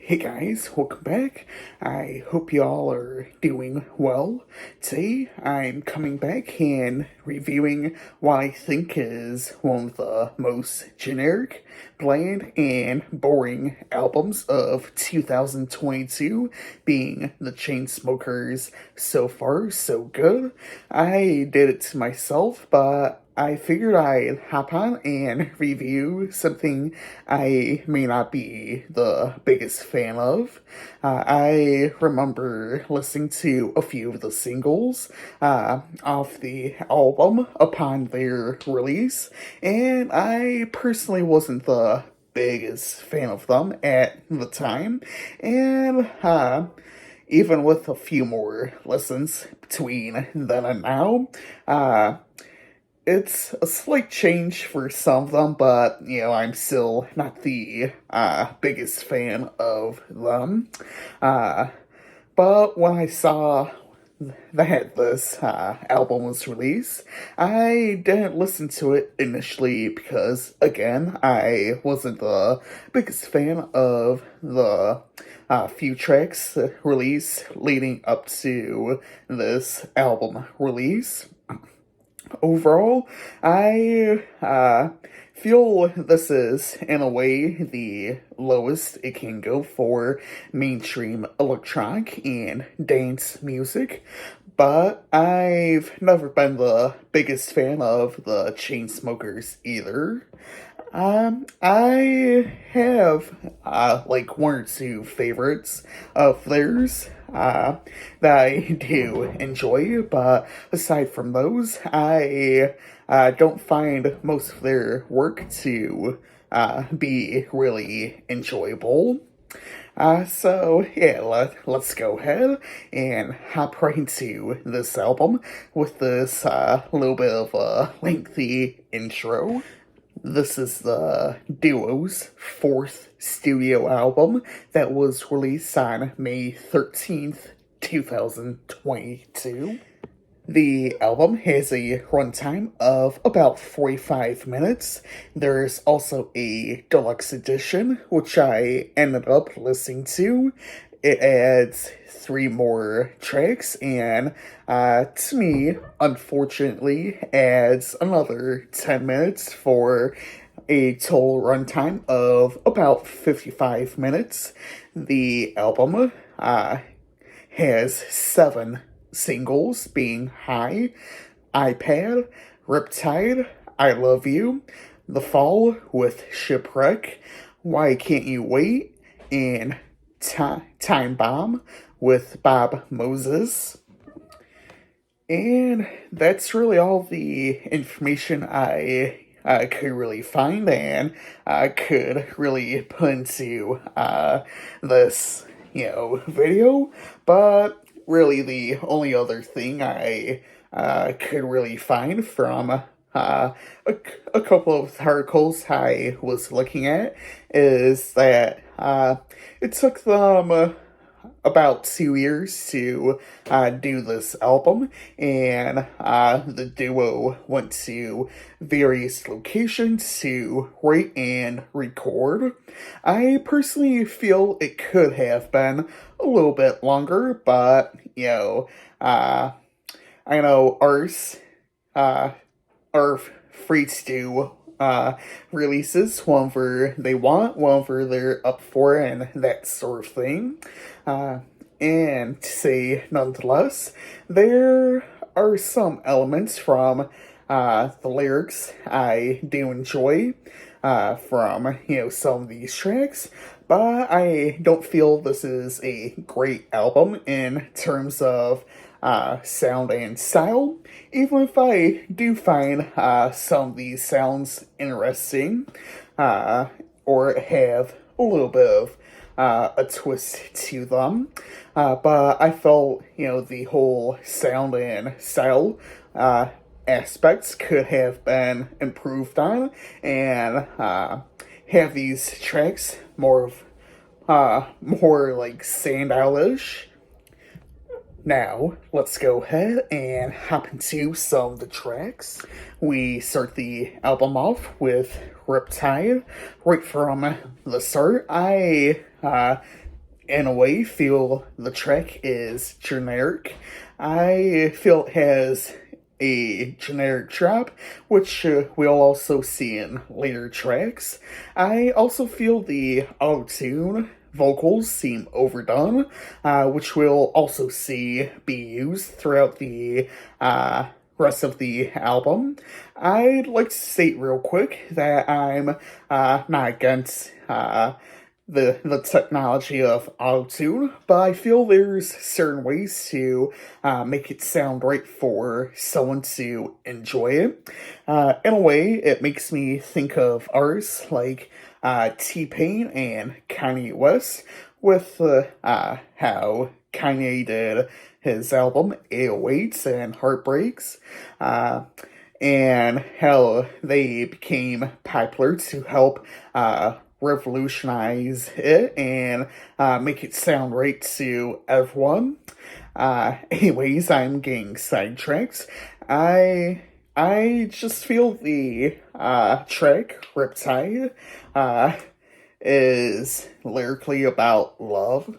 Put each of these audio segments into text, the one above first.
Hey guys, welcome back. I hope y'all are doing well. Today I'm coming back and reviewing what I think is one of the most generic, bland, and boring albums of 2022, being the Chainsmokers' So Far So Good. I did it to myself, but I figured I'd hop on and review something I may not be the biggest fan of. I remember listening to a few of the singles off the album upon their release, and I personally wasn't the biggest fan of them at the time, and even with a few more listens between then and now, it's a slight change for some of them, but, I'm still not the biggest fan of them. Uh, but when I saw that this album was released, I didn't listen to it initially because, again, I wasn't the biggest fan of the few tracks released leading up to this album release. Overall, I feel this is, in a way, the lowest it can go for mainstream electronic and dance music, but I've never been the biggest fan of the Chainsmokers either. I have like one or two favorites of theirs that I do enjoy, but aside from those, I don't find most of their work to be really enjoyable. So yeah, let's go ahead and hop right into this album with this little bit of a lengthy intro. This is the duo's fourth studio album that was released on May 13th, 2022. The album has a runtime of about 45 minutes. There's also a deluxe edition, which I ended up listening to. It adds 3 more tracks, and to me, unfortunately, adds another 10 minutes for a total runtime of about 55 minutes. The album has 7 singles, being High, iPad, Riptide, I Love You, The Fall with Shipwreck, Why Can't You Wait, and Time Bomb with Bob Moses. And that's really all the information I could really find and could really put into this, video. But really, the only other thing I could really find from a couple of articles I was looking at is that it took them about 2 years to do this album, and the duo went to various locations to write and record. I personally feel it could have been a little bit longer, but, I know ours are free to do releases whenever they want, whenever they're up for, and that sort of thing. And to say nonetheless, there are some elements from the lyrics I do enjoy from, some of these tracks, but I don't feel this is a great album in terms of sound and style, even if I do find some of these sounds interesting or have a little bit of a twist to them. But I felt, the whole sound and style aspects could have been improved on and have these tracks more like standout-ish. Now, let's go ahead and hop into some of the tracks. We start the album off with Riptide. Right from the start, I in a way, feel the track is generic. I feel it has a generic drop, which we'll also see in later tracks. I also feel the auto-tune vocals seem overdone, which we'll also see be used throughout the rest of the album. I'd like to state real quick that I'm not against the technology of autotune, but I feel there's certain ways to make it sound right for someone to enjoy it. In a way, it makes me think of artists like T-Pain and Kanye West, with how Kanye did his album 808s and Heartbreaks, and how they became popular to help revolutionize it and make it sound right to everyone. Anyways, I'm getting sidetracked. I just feel the track Riptide is lyrically about love.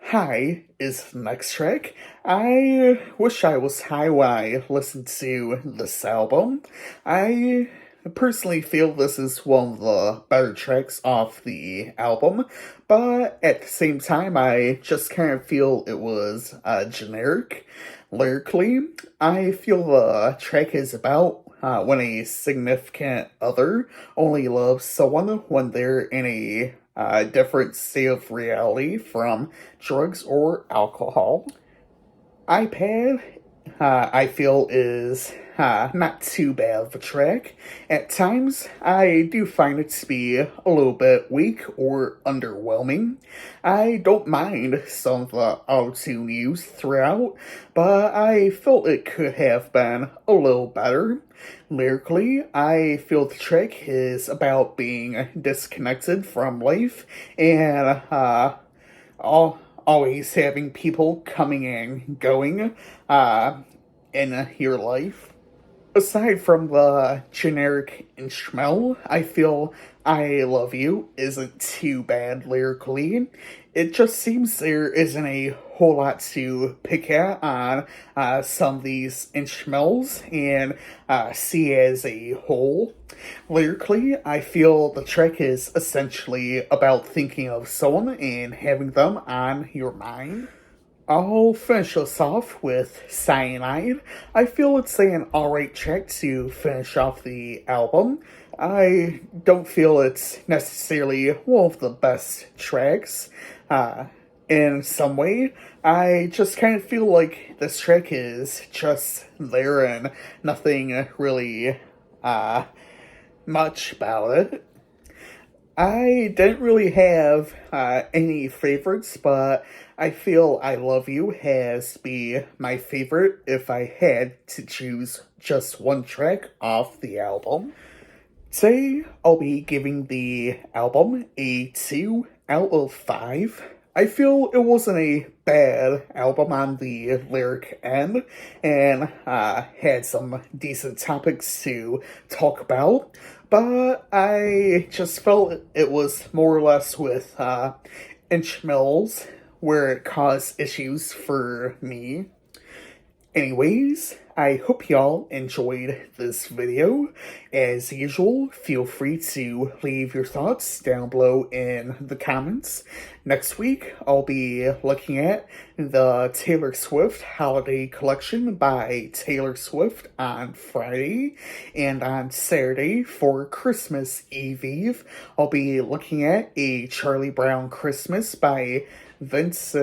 High is the next track. I wish I was high when I listened to this album. I personally feel this is one of the better tracks off the album, but at the same time, I just kind of feel it was generic. Lyrically, I feel the track is about when a significant other only loves someone when they're in a different state of reality from drugs or alcohol. iPad, I feel, is not too bad of a track. At times, I do find it to be a little bit weak or underwhelming. I don't mind some of the auto-tune used throughout, but I felt it could have been a little better. Lyrically, I feel the track is about being disconnected from life and always having people coming and going in your life. Aside from the generic instrumental, I feel I Love You isn't too bad lyrically. It just seems there isn't a whole lot to pick at on some of these instrumentals and see as a whole. Lyrically, I feel the track is essentially about thinking of someone and having them on your mind. I'll finish us off with Cyanide. I feel it's an alright track to finish off the album. I don't feel it's necessarily one of the best tracks. In some way, I just kind of feel like this track is just there and nothing really much about it. I didn't really have any favorites, but I feel I Love You has to be my favorite if I had to choose just one track off the album. Today, I'll be giving the album a 2 out of 5. I feel it wasn't a bad album on the lyric end, and had some decent topics to talk about, but I just felt it was more or less with instrumentals where it caused issues for me. Anyways, I hope y'all enjoyed this video. As usual, feel free to leave your thoughts down below in the comments. Next week, I'll be looking at the Taylor Swift Holiday Collection by Taylor Swift on Friday, and on Saturday for Christmas Eve, I'll be looking at a Charlie Brown Christmas by Vince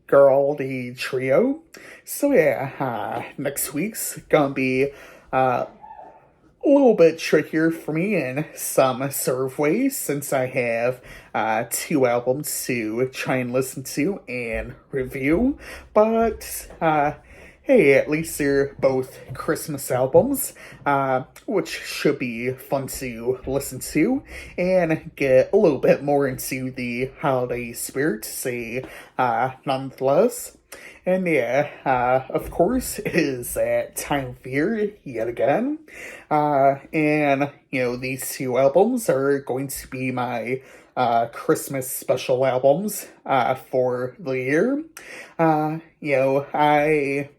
Guaraldi Trio. So yeah, next week's gonna be a little bit trickier for me in some sort of ways, since I have 2 albums to try and listen to and review. But hey, at least they're both Christmas albums, which should be fun to listen to and get a little bit more into the holiday spirit, say, nonetheless. And yeah, of course, it is that time of year yet again. And, these 2 albums are going to be my Christmas special albums for the year. I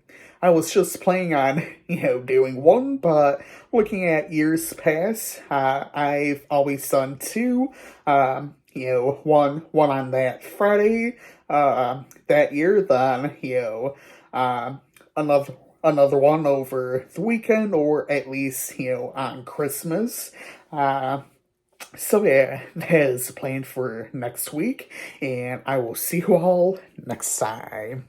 was just planning on doing one, but looking at years past, I've always done two. One on that Friday that year, then uh, another another one over the weekend, or at least on Christmas. So yeah, that is planned for next week, and I will see you all next time.